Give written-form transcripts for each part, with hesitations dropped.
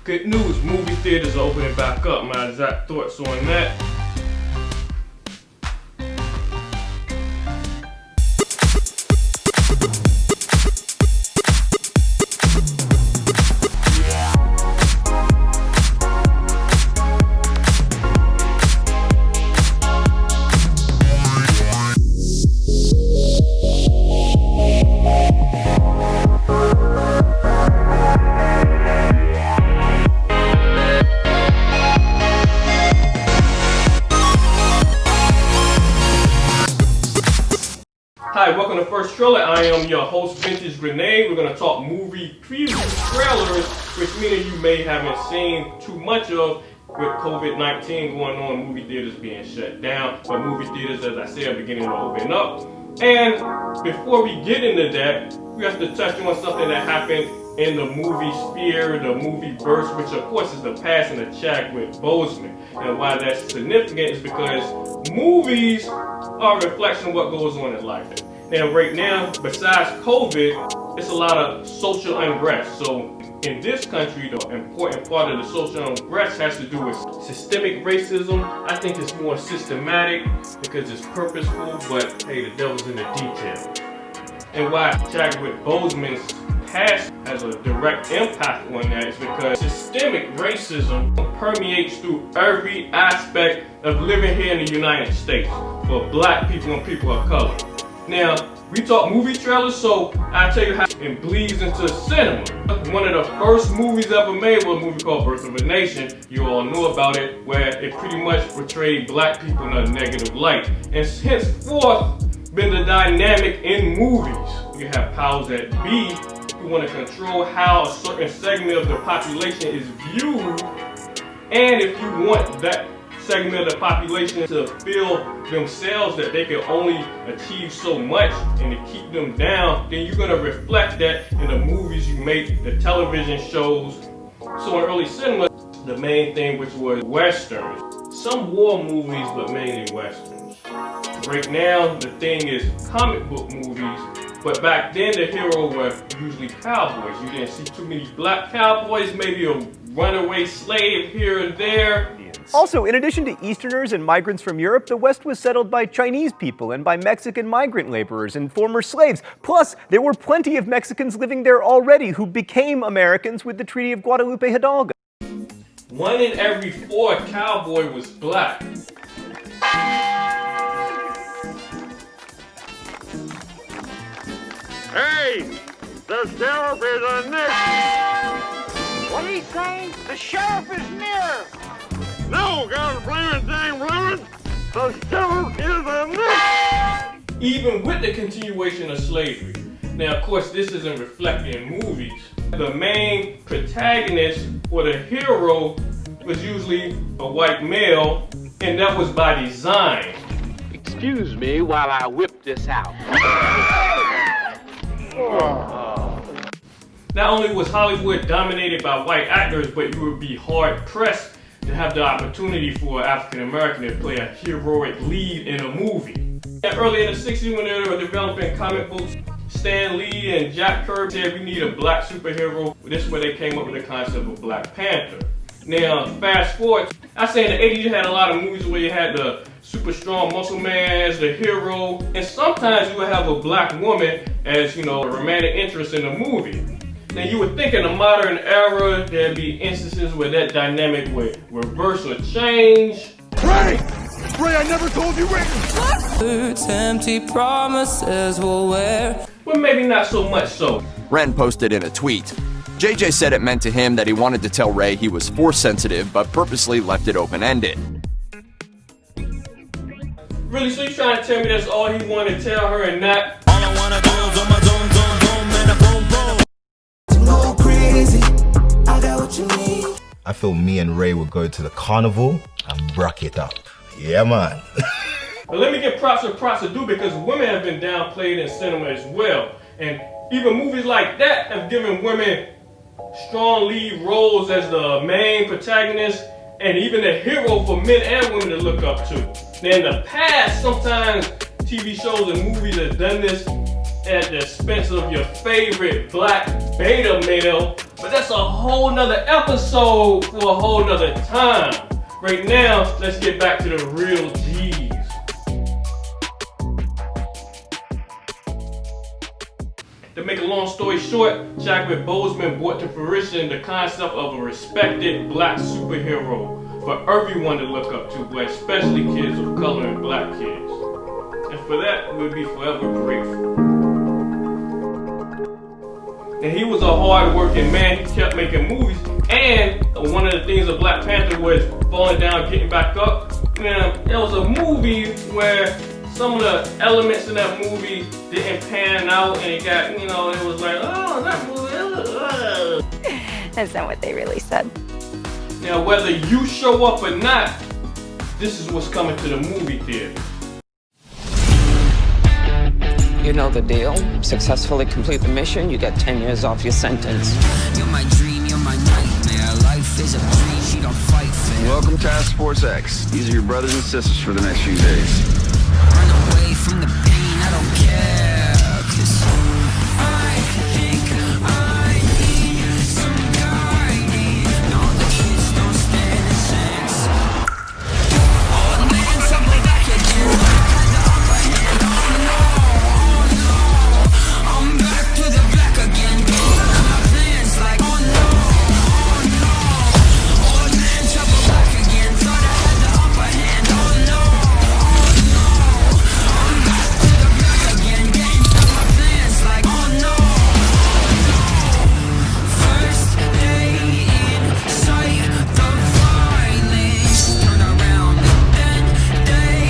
Good news, movie theaters are opening back up. My exact thoughts on that. Hi, welcome to First Trailer. I am your host, Vintage Grenade. We're going to talk movie preview trailers, which means you may haven't seen too much of with COVID-19 going on, movie theaters being shut down. But movie theaters, as I said, are beginning to open up. And before we get into that, we have to touch on something that happened in the movie sphere, the movie verse, which of course is the passing of Chadwick Boseman. And why that's significant is because movies are a reflection of what goes on in life. Now, right now, besides COVID, it's a lot of social unrest. So in this country, the important part of the social unrest has to do with systemic racism. I think it's more systematic because it's purposeful, but hey, the devil's in the detail. And why Chadwick Boseman's past has a direct impact on that is because systemic racism permeates through every aspect of living here in the United States for black people and people of color. Now, we talk movie trailers, so I'll tell you how it bleeds into cinema. One of the first movies ever made was a movie called Birth of a Nation. You all know about it, where it pretty much portrayed black people in a negative light. And henceforth, been the dynamic in movies. You have powers that be who want to control how a certain segment of the population is viewed. And if you want that segment of the population to feel themselves that they can only achieve so much and to keep them down, then you're going to reflect that in the movies you make, the television shows. So in early cinema, the main thing which was westerns. Some war movies, but mainly westerns. Right now, the thing is comic book movies, but back then the hero were usually cowboys. You didn't see too many black cowboys, maybe a runaway slave here and there. Also, in addition to Easterners and migrants from Europe, the West was settled by Chinese people and by Mexican migrant laborers and former slaves. Plus, there were plenty of Mexicans living there already who became Americans with the Treaty of Guadalupe Hidalgo. 1 in every 4 cowboy was black. Hey, the sheriff is a nick. What are you saying? The sheriff is near. No, God blame it, dang women. The sheriff is a nick. Even with the continuation of slavery. Now, of course, this isn't reflected in movies. The main protagonist or the hero was usually a white male, and that was by design. Excuse me while I whip this out. Not only was Hollywood dominated by white actors, but you would be hard-pressed to have the opportunity for an African American to play a heroic lead in a movie. And early in the 60s when they were developing comic books, Stan Lee and Jack Kirby said we need a black superhero. This is where they came up with the concept of Black Panther. Now, fast forward, I say in the 80s you had a lot of movies where you had the super strong muscle man as the hero, and sometimes you would have a black woman as, you know, a romantic interest in the movie. Now you would think in the modern era there'd be instances where that dynamic would reverse or change. Ray, I never told you Ray. Empty promises will wear. But maybe not so much so. Ren posted in a tweet. JJ said it meant to him that he wanted to tell Ray he was force sensitive, but purposely left it open-ended. Really, so you trying to tell me that's all he wanted to tell her and not? All I wanna do is on my zone, and a boom, boom. Go crazy, I got what you need. I feel me and Ray would go to the carnival and rock it up. Yeah, man. But let me give props where props are due, because women have been downplayed in cinema as well. And even movies like that have given women strong lead roles as the main protagonist and even a hero for men and women to look up to. Now in the past, sometimes TV shows and movies have done this at the expense of your favorite black beta male But that's a whole nother episode for a whole nother time. Right now, let's get back to the real G's. To make a long story short, Chadwick Boseman brought to fruition the concept of a respected black superhero for everyone to look up to, but especially kids of color and black kids. And for that, we'll be forever grateful. And he was a hard-working man. He kept making movies. And one of the things of Black Panther was falling down, getting back up. Now, there was a movie where some of the elements in that movie didn't pan out, and it got, it was like, oh, that movie. That's not what they really said. Now, whether you show up or not, this is what's coming to the movie theater. You know the deal. Successfully complete the mission, you get 10 years off your sentence. You're my dream, you're my nightmare. Life is a dream, she don't fight fair. Welcome Task Force X. These are your brothers and sisters for the next few days. Run away from the pain, I don't care. 'Cause I think I need some guiding. No, the kids don't stand a chance. Old man, something back again. Had the upper hand, oh no. I'm back to the black again. My plans like, oh no. Old man, trouble back again. Thought I had the upper hand, oh no. I'm back to the black again. Getting to my plans like, oh no. First day in sight, the violence. Turn around and then day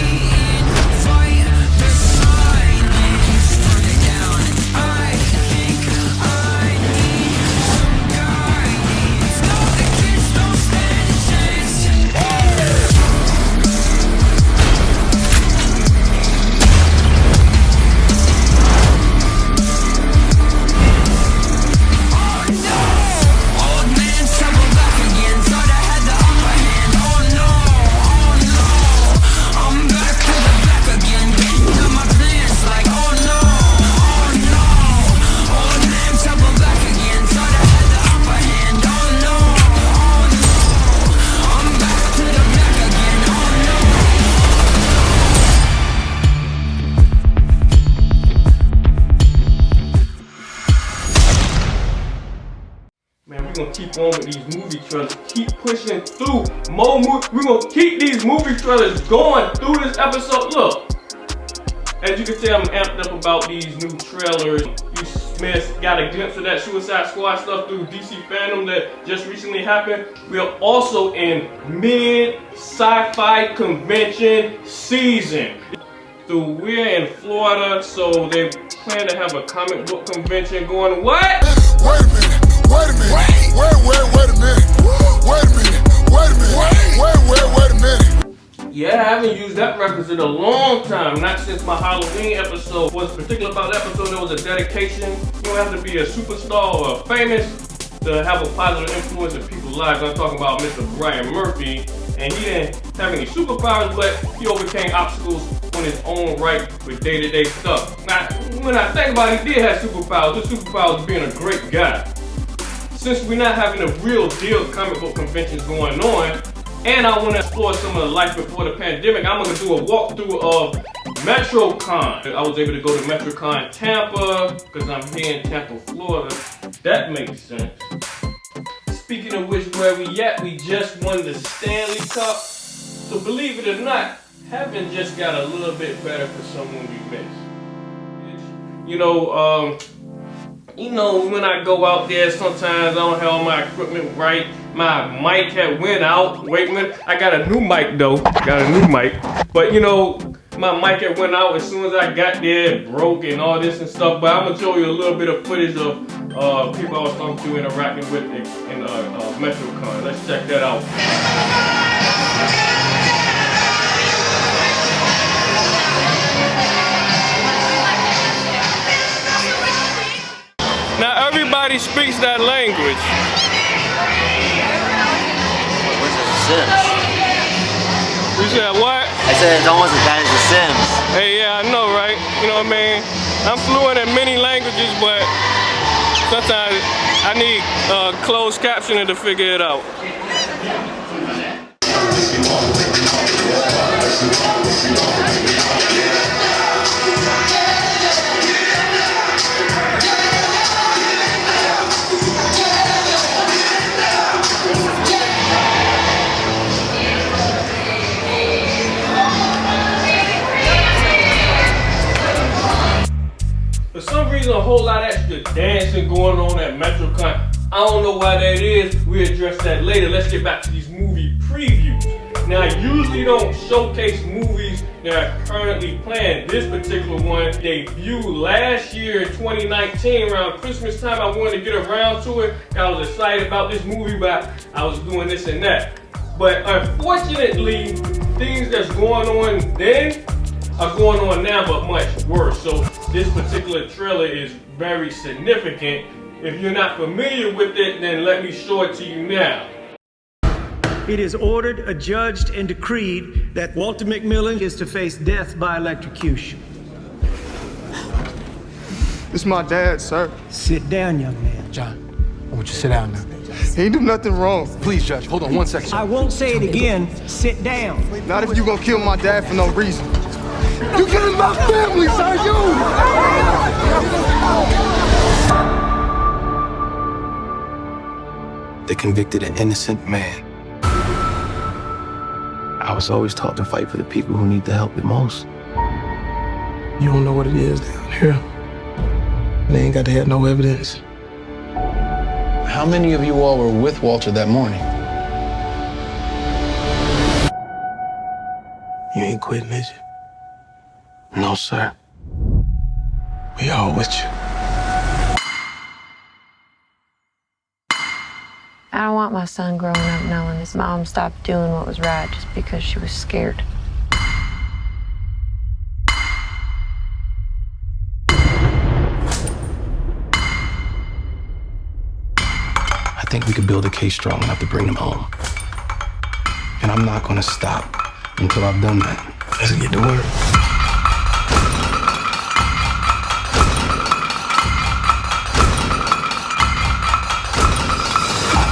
in fight, the silence. Turn it down and I think I need some guidance. No, the kids don't stand a chance. Old man, trouble back again. Thought I had the upper hand. Oh no, I'm back to the black again. Getting to my plans like, oh no. Old man, trouble back again. Thought I had the upper hand. Oh no, I'm back to the black again. Oh no. Man, we're gonna keep on with these movie trailers. Keep pushing through more movies. We're gonna keep these movie trailers going through this episode. Look, as you can tell, I'm amped up about these new trailers. You Smith got a glimpse of that Suicide Squad stuff through DC Fandom that just recently happened. We are also in mid-sci-fi convention season. So we're in Florida, so they plan to have a comic book convention going. What? Wait a minute, wait a minute, wait a minute, wait a minute, wait a minute. Yeah, I haven't used that reference in a long time, not since my Halloween episode. What's particular about that episode, there was a dedication. You don't have to be a superstar or famous to have a positive influence in people's lives. I'm talking about Mr. Brian Murphy, and he didn't have any superpowers, but he overcame obstacles on his own right with day-to-day stuff. Now, when I think about it, he did have superpowers. His superpower was being a great guy. Since we're not having a real deal comic book conventions going on, and I want to explore some of the life before the pandemic, I'm going to do a walkthrough of MetroCon. I was able to go to MetroCon Tampa because I'm here in Tampa, Florida. That makes sense. Speaking of which, where we at, we just won the Stanley Cup. So believe it or not, heaven just got a little bit better for someone we miss. When I go out there, sometimes I don't have all my equipment right. My mic had went out. Wait a minute, I got a new mic though. Got a new mic. But my mic had went out as soon as I got there, it broke and all this and stuff. But I'm gonna show you a little bit of footage of people I was talking to, interacting with in MetroCon. Let's check that out. Now everybody speaks that language. You said what? I said it's almost as bad as The Sims. Hey, yeah, I know, right? You know what I mean? I'm fluent in many languages, but Sometimes I need closed captioning to figure it out. For some reason, a whole lot of extra dancing going on at MetroCon. I don't know why that is. We'll address that later. Let's get back to these movie previews. Now, I usually don't showcase movies that are currently planned. This particular one debuted last year in 2019 around Christmas time. I wanted to get around to it. I was excited about this movie, but I was doing this and that. But unfortunately, things that's going on then are going on now, but much worse. So this particular trailer is very significant. If you're not familiar with it, then let me show it to you now. It is ordered, adjudged, and decreed that Walter McMillan is to face death by electrocution. This is my dad, sir. Sit down, young man. John, I want you to sit down now. He ain't do nothing wrong. Please, Judge, hold on 1 second. I won't say it again. Sit down. Not if you gonna kill my dad for no reason. You killing my family, sir, you! They convicted an innocent man. I was always taught to fight for the people who need the help the most. You don't know what it is down here. They ain't got to have no evidence. How many of you all were with Walter that morning? You ain't quitting, is you? No, sir. We all with you. I don't want my son growing up knowing his mom stopped doing what was right just because she was scared. I think we could build a case strong enough to bring them home. And I'm not gonna stop until I've done that. Let's get to work.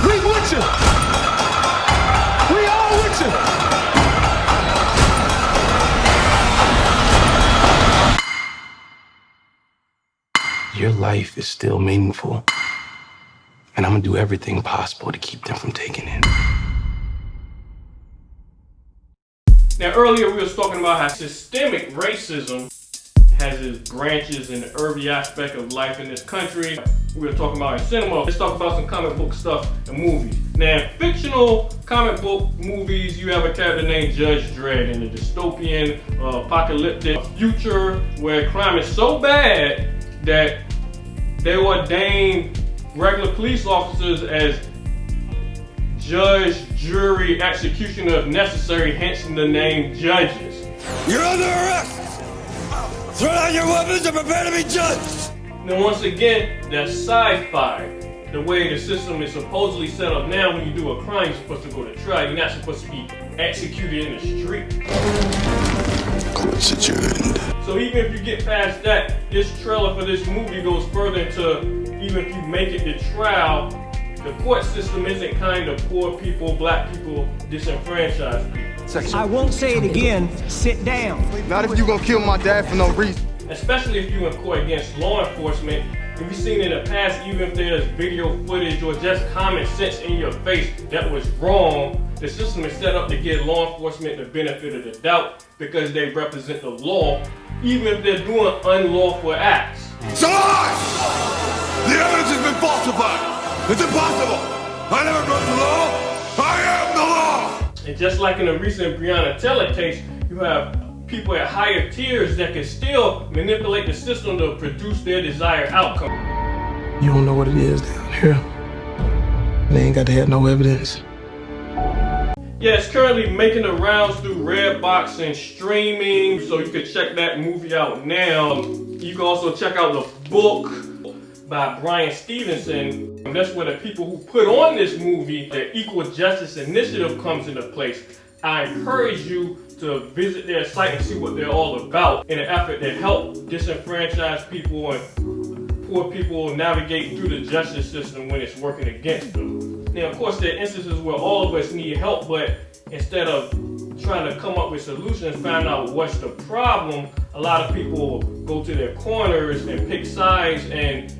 We with you! We all with you! Your life is still meaningful. And I'm gonna do everything possible to keep them from taking it. Now, earlier we was talking about how systemic racism has its branches in every aspect of life in this country. We were talking about in cinema. Let's talk about some comic book stuff and movies. Now, in fictional comic book movies, you have a character named Judge Dredd in a dystopian, apocalyptic future where crime is so bad that they ordain regular police officers as judge, jury, executioner if necessary, hence the name judges. You're under arrest! Throw down your weapons and prepare to be judged! Now once again, that's sci-fi. The way the system is supposedly set up now, when you do a crime, you're supposed to go to trial. You're not supposed to be executed in the street. Court's adjourned. So even if you get past that, this trailer for this movie goes further into, even if you make it to trial, the court system isn't kind of poor people, black people, disenfranchised people. I won't say it again. Sit down. Not if you gonna kill my dad for no reason. Especially if you're in court against law enforcement. We've seen in the past, even if there's video footage or just common sense in your face that was wrong, the system is set up to give law enforcement the benefit of the doubt because they represent the law, even if they're doing unlawful acts. It's a lie! The evidence has been falsified! It's impossible! I never broke the law! I am the law! And just like in the recent Breonna Taylor case, you have people at higher tiers that can still manipulate the system to produce their desired outcome. You don't know what it is down here. They ain't got to have no evidence. Yeah, it's currently making the rounds through Redbox and streaming, so you can check that movie out now. You can also check out the book by Brian Stevenson. And that's where the people who put on this movie, the Equal Justice Initiative, comes into place. I encourage you to visit their site and see what they're all about in an effort to help disenfranchised people and poor people navigate through the justice system when it's working against them. Now, of course, there are instances where all of us need help, but instead of trying to come up with solutions, find out what's the problem, a lot of people go to their corners and pick sides, and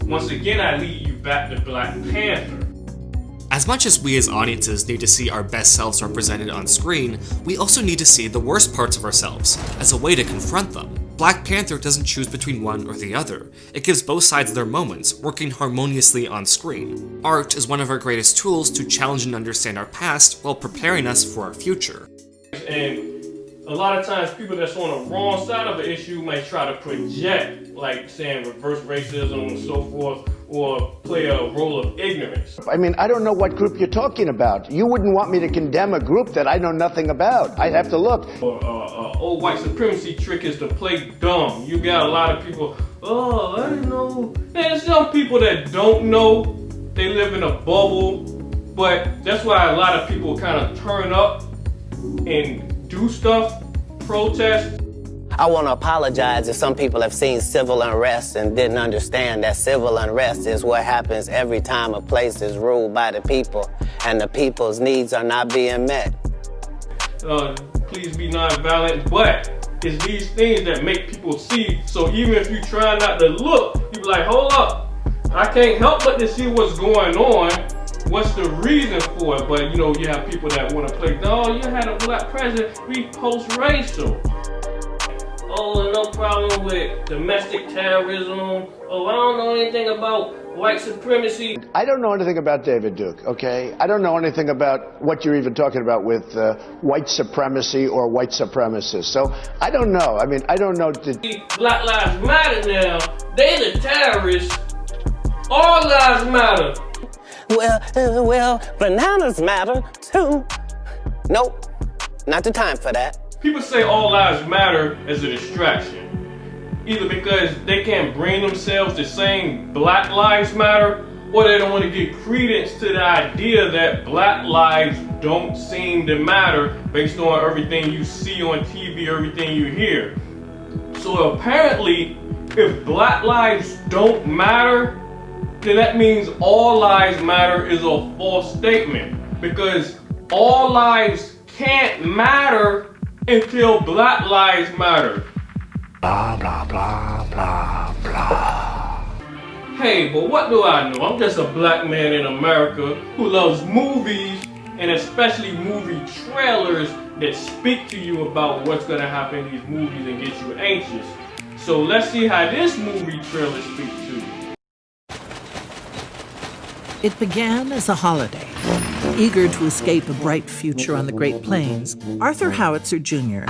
once again, I lead you back to Black Panther. As much as we as audiences need to see our best selves represented on screen, we also need to see the worst parts of ourselves as a way to confront them. Black Panther doesn't choose between one or the other. It gives both sides their moments, working harmoniously on screen. Art is one of our greatest tools to challenge and understand our past while preparing us for our future. And a lot of times people that's on the wrong side of the issue might try to project, like saying reverse racism and so forth, or play a role of ignorance. I mean, I don't know what group you're talking about. You wouldn't want me to condemn a group that I know nothing about. I'd have to look. Old white supremacy trick is to play dumb. You got a lot of people, oh, I didn't know. There's some people that don't know. They live in a bubble. But that's why a lot of people kind of turn up and do stuff, protest. I want to apologize if some people have seen civil unrest and didn't understand that civil unrest is what happens every time a place is ruled by the people and the people's needs are not being met. Please be nonviolent, but it's these things that make people see. So even if you try not to look, you be like, hold up, I can't help but to see what's going on. What's the reason for it? But you know, you have people that want to play, oh, you had a black president, we post-racial. Oh, no problem with domestic terrorism. Oh, I don't know anything about white supremacy. I don't know anything about David Duke, okay? I don't know anything about what you're even talking about with white supremacy or white supremacists. So I don't know. I mean, I don't know. Black Lives Matter now. They the terrorists. All lives matter. Well, bananas matter too. Nope, not the time for that. People say all lives matter as a distraction. Either because they can't bring themselves to saying Black Lives Matter, or they don't want to give credence to the idea that Black lives don't seem to matter based on everything you see on TV, everything you hear. So apparently, if Black lives don't matter, then that means all lives matter is a false statement. Because all lives can't matter until Black lives matter. Blah, blah, blah, blah, blah. Hey, but what do I know? I'm just a black man in America who loves movies, and especially movie trailers that speak to you about what's gonna happen in these movies and get you anxious. So let's see how this movie trailer speaks to you. It began as a holiday. Eager to escape a bright future on the Great Plains, Arthur Howitzer Jr.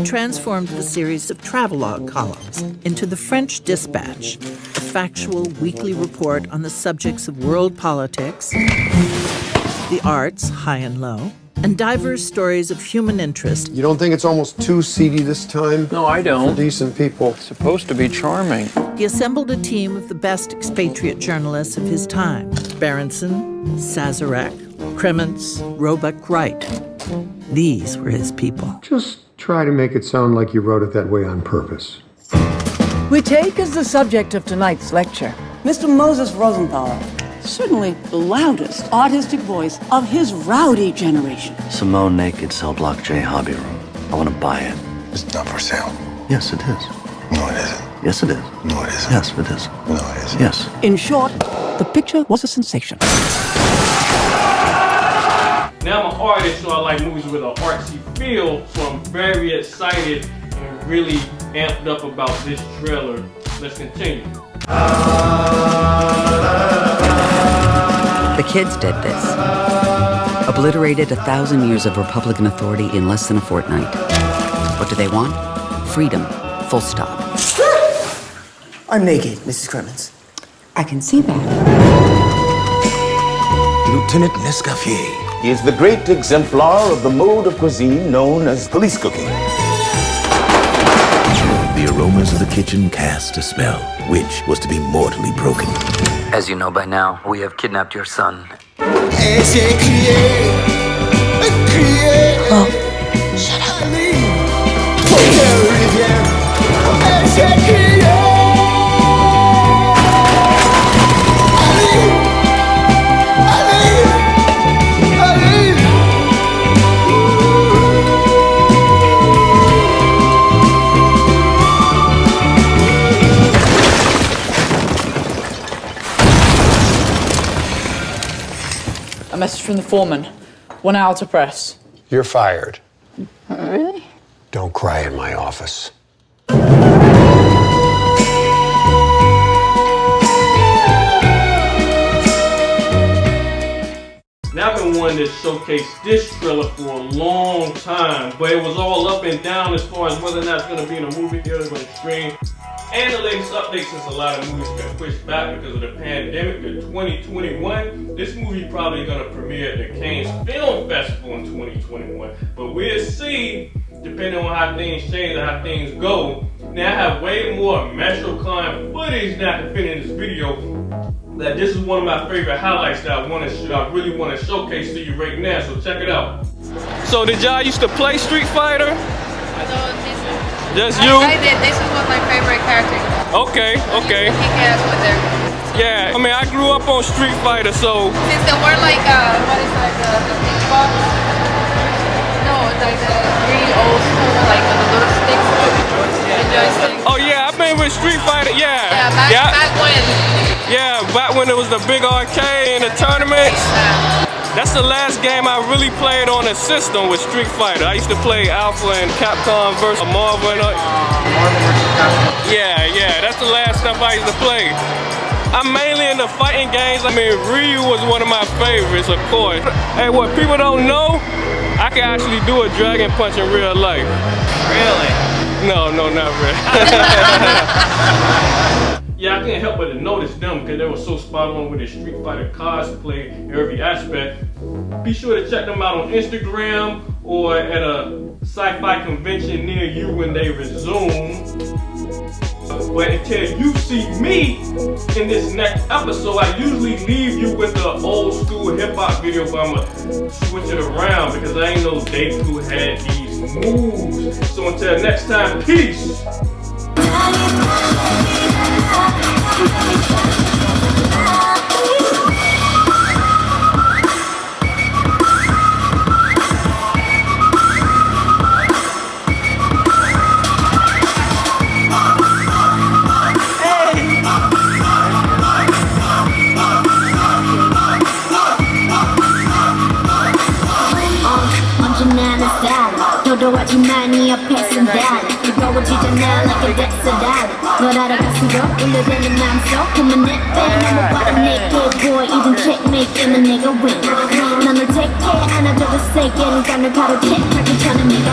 transformed the series of travelogue columns into the French Dispatch, a factual weekly report on the subjects of world politics, the arts, high and low, and diverse stories of human interest. You don't think it's almost too seedy this time? No, I don't. For decent people. It's supposed to be charming. He assembled a team of the best expatriate journalists of his time: Berenson, Sazerac, Kremens, Roebuck Wright. These were his people. Just try to make it sound like you wrote it that way on purpose. We take as the subject of tonight's lecture Mr. Moses Rosenthaler, certainly the loudest artistic voice of his rowdy generation. Simone Naked Cell Block J Hobby Room. I want to buy it. It's not for sale. Yes, it is. No, it isn't. Yes, it is. No, it isn't. Yes, it is. No, it isn't. Yes. In short, the picture was a sensation. Now I'm an artist, so I like movies with an artsy feel, so I'm very excited and really amped up about this trailer. Let's continue. The kids did this. Obliterated 1,000 years of Republican authority in less than a fortnight. What do they want? Freedom. Full stop. I'm naked, Mrs. Kremens. I can see that. Lieutenant Nescaffier is the great exemplar of the mode of cuisine known as police cooking. The aromas of the kitchen cast a spell, which was to be mortally broken. As you know by now, we have kidnapped your son. Oh, shut up. A message from the foreman. 1 hour to press. You're fired. Really? Don't cry in my office. Now I've been wanting to showcase this trailer for a long time, but it was all up and down as far as whether or not it's going to be in a movie theater or going to stream. And the latest update, since a lot of movies been pushed back because of the pandemic to 2021, this movie probably going to premiere at the Cannes Film Festival in 2021. But we'll see, depending on how things change and how things go. Now I have way more MetroCon footage now to fit in this video. That this is one of my favorite highlights that I really want to showcase to you right now. So check it out. So did y'all used to play Street Fighter? Just you? I did. This was my favorite character. Okay, okay. Kick-ass with their... Yeah, I mean, I grew up on Street Fighter, so... Since they were like, what is like the big box? No, it's like the really old school, like the little sticks. The joystick. Oh yeah, I've been with Street Fighter, yeah. Yeah, back when. Yeah, back when it was the big arcade and the tournaments. That's the last game I really played on a system with Street Fighter. I used to play Alpha and Capcom versus Marvel. And, Marvel versus Capcom. Yeah, that's the last stuff I used to play. I'm mainly into fighting games. I mean, Ryu was one of my favorites, of course. Hey, what people don't know, I can actually do a dragon punch in real life. Really? No, not really. Yeah, I can't help but to notice them because they were so spot on with the Street Fighter cosplay in every aspect. Be sure to check them out on Instagram or at a sci-fi convention near you when they resume. But until you see me in this next episode, I usually leave you with the old school hip hop video, but I'm gonna switch it around because I ain't know Deku had these moves. So until next time, peace. 도와주만이 옆에선 달아 뜨거워지잖아 like a 덱스달 널 알아갈수록 울려대는 맘속 그만 내빼 너무 빠른 내게 보여 이젠 checkmate 때문에 내가 win 넌 택해 안아줘도 세게 누가 널 가로채 하기 전에 내가